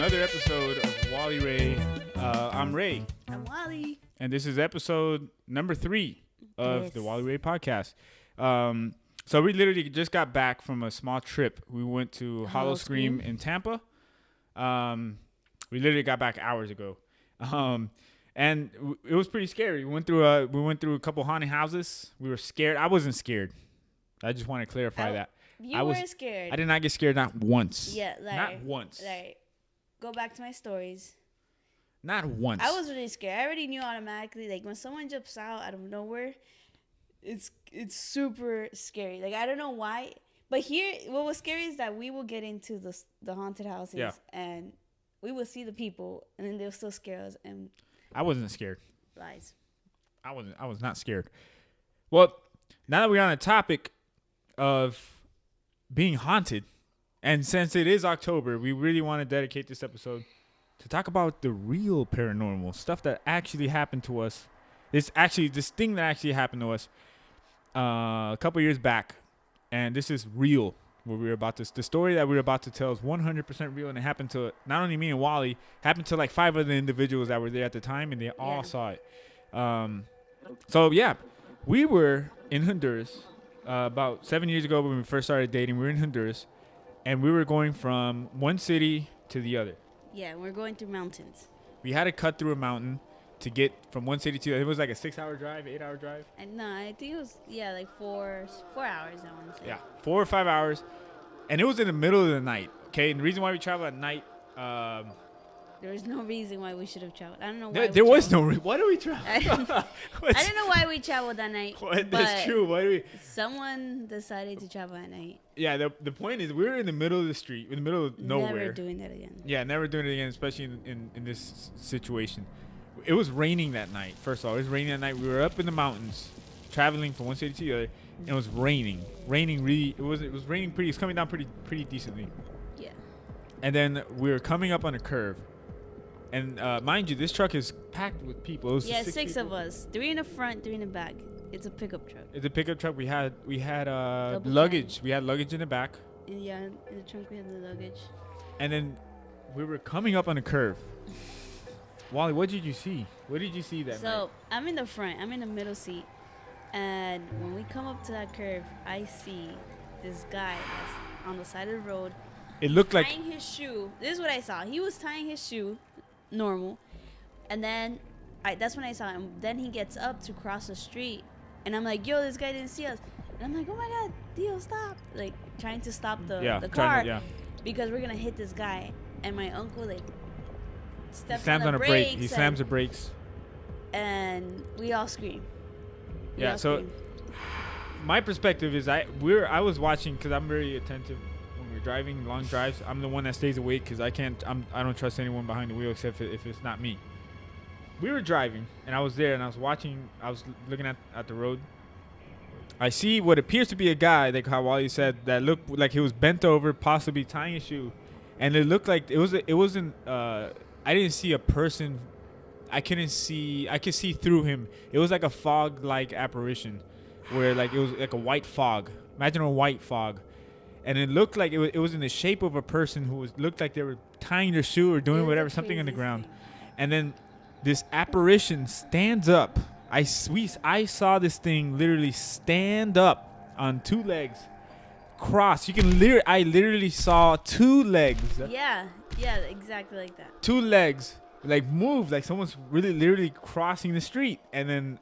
another episode of Wally Ray. I'm Ray. I'm Wally. And this is episode number 3 of the Wally Ray podcast. So we literally just got back from a small trip. We went to Hollow Scream in Tampa. We literally got back hours ago. And it was pretty scary. We went through a couple haunted houses. We were scared. I wasn't scared. I just want to clarify that. You were scared. I did not get scared, not once. Yeah, not once. Go back to my stories. Not once. I was really scared. I already knew automatically. Like when someone jumps out of nowhere, it's super scary. Like I don't know why, but here, what was scary is that we will get into the haunted houses and we will see the people, and then they'll still scare us. And I wasn't scared. Lies. I was not scared. Well, now that we're on the topic of being haunted, and since it is October, we really want to dedicate this episode to talk about the real paranormal stuff that actually happened to us. This thing that actually happened to us a couple years back, and this is real. The story that we're about to tell is 100% real, and it happened to not only me and Wally, happened to like 5 other individuals that were there at the time, and they all saw it. So yeah, we were in Honduras about 7 years ago when we first started dating. We were in Honduras, and we were going from one city to the other. Yeah, we're going through mountains. We had to cut through a mountain to get from one city to the other. It was like a 6-hour drive, 8-hour drive. And no, I think it was like 4 hours. I want to say. Yeah, 4 or 5 hours, and it was in the middle of the night. Okay, and the reason why we travel at night. There was no reason why we should have traveled. I don't know why. There was no reason. Why do we travel? I don't know why we traveled that night. That's true. Why do we? Someone decided to travel at night. Yeah, the point is we were in the middle of the street, in the middle of nowhere. Never doing that again. Yeah, never doing it again, especially in this situation. It was raining that night. First of all, it was raining that night. We were up in the mountains, traveling from one city to the other, and it was raining. It was raining pretty. It's coming down pretty decently. Yeah. And then we were coming up on a curve. And mind you, this truck is packed with people. It was 6 people. Of us. 3 in the front, 3 in the back. It's a pickup truck. It's a pickup truck. We had luggage. Time. We had luggage in the back. Yeah, in the trunk we had the luggage. And then we were coming up on a curve. Wally, what did you see? What did you see that night? So I'm in the front. I'm in the middle seat. And when we come up to that curve, I see this guy that's on the side of the road. It looked like tying his shoe. This is what I saw. He was tying his shoe. Normal, and then that's when I saw him. Then he gets up to cross the street, and I'm like, "Yo, this guy didn't see us." And I'm like, "Oh my God, Dio, stop!" Like trying to stop the car because we're gonna hit this guy. And my uncle like slams on a brake. He slams the brakes, and we all scream. So my perspective is I was watching because I'm very attentive. We're driving long drives. I'm the one that stays awake because I don't trust anyone behind the wheel except if it's not me. We were driving and I was there and I was looking at the road. I see what appears to be a guy, like how Wally said, that looked like he was bent over, possibly tying a shoe, and it looked like it wasn't. I didn't see a person. I could see through him. It was like a fog-like apparition, where like it was like a white fog. Imagine a white fog. And it looked like it was in the shape of a person who looked like they were tying their shoe or doing whatever, something on the ground. And then this apparition stands up. I saw this thing literally stand up on 2 legs, cross. I literally saw 2 legs. Yeah, exactly like that. 2 legs, like move, like someone's really literally crossing the street. And then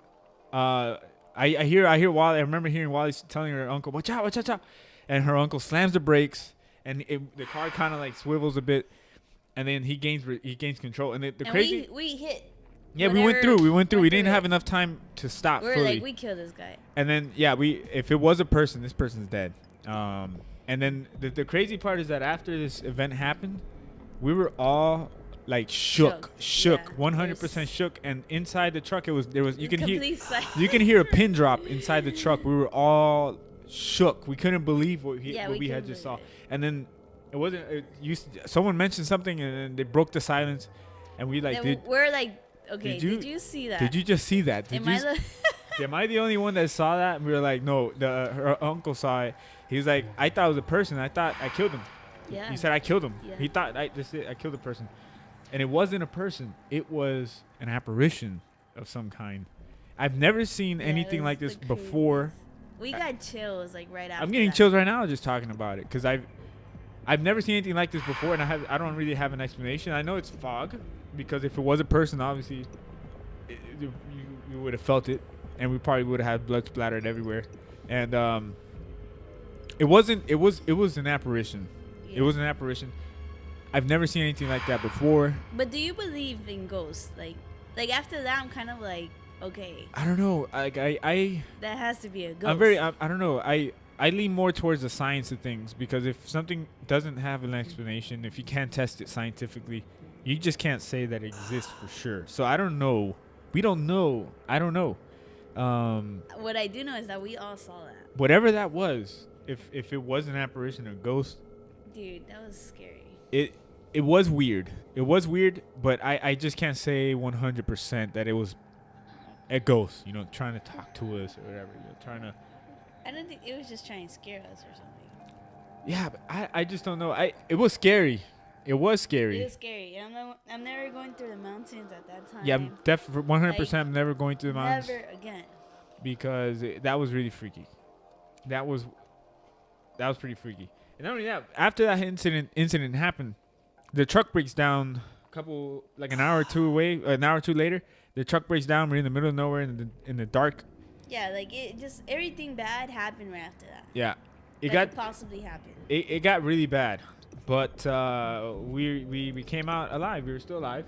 I hear Wally. I remember hearing Wally telling her uncle, "Watch out, watch out." And her uncle slams the brakes, and the car kind of like swivels a bit, and then he gains control. And crazy, we hit. Yeah, we went through. We didn't have enough time to stop. We're fully. like, we killed this guy. And then if it was a person, this person's dead. And then the crazy part is that after this event happened, we were all like shook, 100% shook. And inside the truck, you can hear a pin drop inside the truck. We were all shook. We couldn't believe what we had just saw. And then it wasn't. Someone mentioned something, and then they broke the silence, and we're like, okay, did you see that? Did you just see that? Am I the only one that saw that? And we were like, no. Her uncle saw it. He was like, I thought it was a person. I thought I killed him. Yeah. He said I killed him. Yeah. He thought I killed a person, and it wasn't a person. It was an apparition of some kind. I've never seen Yeah, anything it like was this the before. craziest. We got chills like right after. I'm getting that. chills right now just talking about it because I've never seen anything like this before, and I don't really have an explanation. I know it's fog because if it was a person, obviously you would have felt it, and we probably would have had blood splattered everywhere. And it wasn't. It was an apparition. Yeah. It was an apparition. I've never seen anything like that before. But do you believe in ghosts? Like after that, I'm kind of like, okay, I don't know. Like I that has to be a ghost. I don't know. I lean more towards the science of things because if something doesn't have an explanation, if you can't test it scientifically, you just can't say that it exists for sure. So I don't know. We don't know. I don't know. What I do know is that we all saw that. Whatever that was, if it was an apparition or ghost, Dude, that was scary. it was weird. It was weird, but I just can't say 100% that it was a ghost, trying to talk to us or whatever. Trying to. I don't think it was just trying to scare us or something. Yeah, but I just don't know. It was scary. It was scary. It was scary. I'm never going through the mountains at that time. Yeah, I'm definitely 100%. I'm never going to the mountains Never again. because that was really freaky. That was pretty freaky. And not only that, after that incident happened, the truck breaks down an hour or two later. The truck breaks down. We're in the middle of nowhere in the dark. Yeah, like it just everything bad happened right after that. Yeah, That could possibly happen. it got really bad, but we came out alive. We were still alive.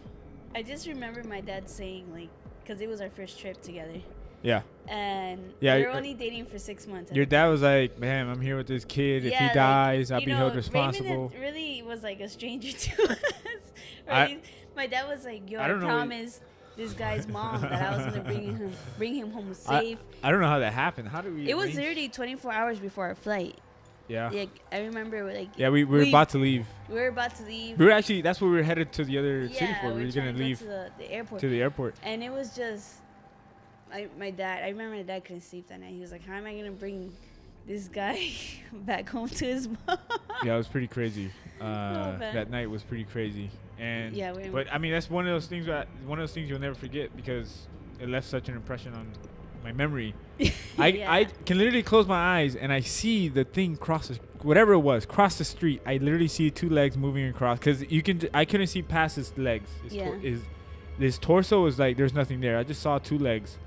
I just remember my dad saying like, because it was our first trip together, Yeah. and Yeah, we were only dating for 6 months. Your dad was like, "Man, I'm here with this kid. If Yeah, he dies, I'll you be know, held responsible." Raymond really was like a stranger to us. Right? My dad was like, "Yo, I I don't know. promised this guy's mom that I was gonna bring him home safe." I don't know how that happened. How do we? It was arrange- literally 24 hours before our flight. Yeah. Like I remember, like Yeah, we were about to leave. we were about to leave. We were actually. That's where we were headed to the other city Yeah, for. We were trying gonna to go leave to the airport. to the airport. And it was just, my dad. I remember my dad couldn't sleep that night. He was like, "How am I gonna bring this guy back home to his mom?" Yeah, it was pretty crazy. man. That night was pretty crazy. And Yeah, but I mean, that's one of those things you'll never forget because it left such an impression on my memory. I Yeah. can literally close my eyes and I see the thing cross the street. I literally see two legs moving across because I couldn't see past his legs. His torso was like there's nothing there. I just saw two legs,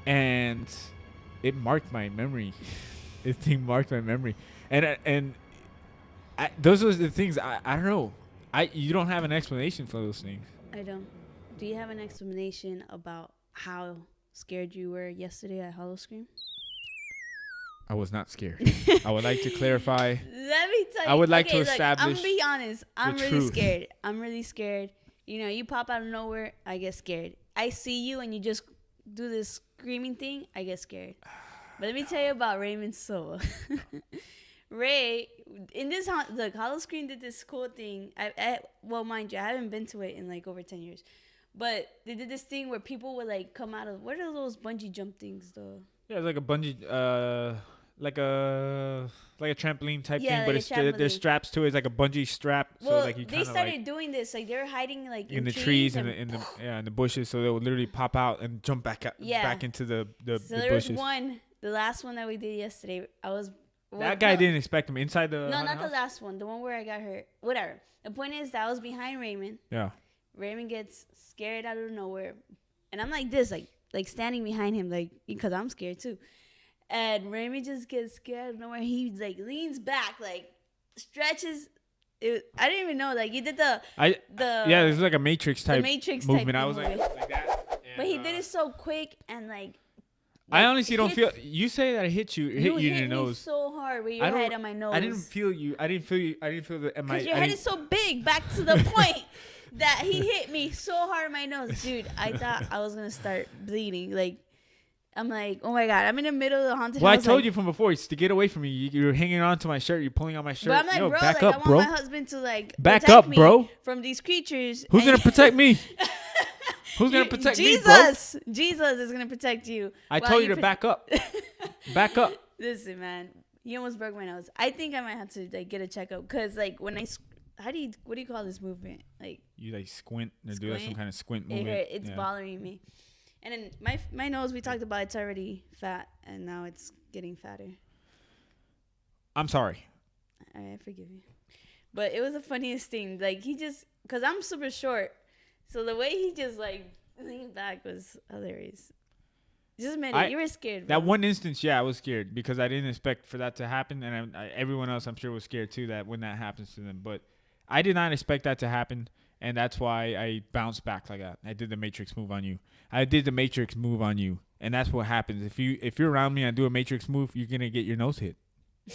and it marked my memory. This thing marked my memory, and those are the things I don't know. You don't have an explanation for those things. I don't. Do you have an explanation about how scared you were yesterday at Hollowscream? I was not scared. I would like to clarify. Let me tell you. I would like to look, establish I'm gonna be honest. I'm really truth. scared. I'm really scared. You pop out of nowhere, I get scared. I see you and you just do this screaming thing, I get scared. But let me tell you about Raymond Soa. Ray, in this look, Hollowscream did this cool thing. Well, mind you, I haven't been to it in like over 10 years. But they did this thing where people would like come out of, what are those bungee jump things though? Yeah, it's like a bungee, like a trampoline type Yeah, thing, like but a there's trampoline. straps to it. It's like a bungee strap, Well, so like you they kind of started like doing this. Like they were hiding like in the trees and in the bushes, so they would literally pop out and jump back into the So there bushes. was one, the last one that we did yesterday. That guy didn't expect him inside the. No, haunted not the house? last one. The one where I got hurt. Whatever. The point is that I was behind Raymond. Yeah. Raymond gets scared out of nowhere, and I'm like this, like standing behind him, like because I'm scared too. And Raymond just gets scared out of nowhere. He like leans back, like stretches. I didn't even know. Like he did the yeah, this is like a Matrix type Matrix movement. type I was movement. like that. But he did it so quick and like. I honestly don't hit- feel. You say that it hit you in hit your me nose. so hard with your head on my nose. I didn't feel you. I didn't feel you. I didn't feel the. Because your head is so big, back to the point that he hit me so hard in my nose. Dude, I thought I was going to start bleeding. Like, I'm like, oh my God, I'm in the middle of the haunted Well, I house. told you from before, it's to get away from me. You're hanging on to my shirt. You're pulling on my shirt. But I'm like, Yo, bro, back like, up, I want bro. my husband to, like, Back protect up, me bro. from these creatures. Who's going to protect me? Who's going to protect me, bro? Jesus is going to protect you. I while told you to back up. Back up. Listen, man. He almost broke my nose. I think I might have to like get a checkup because like when I what do you call this movement? Like you like squint or do like some kind of squint movement. It's bothering me. And then my nose, we talked about, it's already fat and now it's getting fatter. I'm sorry. I forgive you. But it was the funniest thing. Like he just, cause I'm super short, so the way he just like leaned back was hilarious. Just admit it. You were scared. Bro. That one instance, yeah, I was scared because I didn't expect for that to happen, and everyone else, I'm sure, was scared too that when that happens to them. But I did not expect that to happen, and that's why I bounced back like that. I did the Matrix move on you. And that's what happens if you're around me and I do a Matrix move, you're gonna get your nose hit.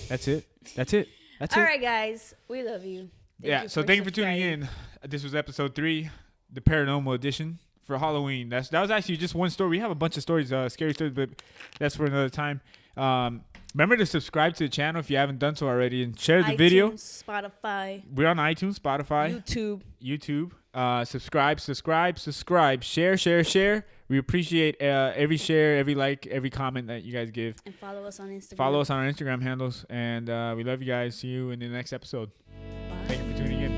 That's it. All right, guys, we love you. Thank you for tuning in. This was episode 3, the Paranormal Edition. For Halloween. That was actually just one story. We have a bunch of stories, scary stories, but that's for another time. Remember to subscribe to the channel if you haven't done so already, and share the video. Spotify. We're on iTunes, Spotify, YouTube. Subscribe. Share. We appreciate every share, every like, every comment that you guys give. And follow us on Instagram. Follow us on our Instagram handles, and we love you guys. See you in the next episode. Bye. Thank you for tuning in.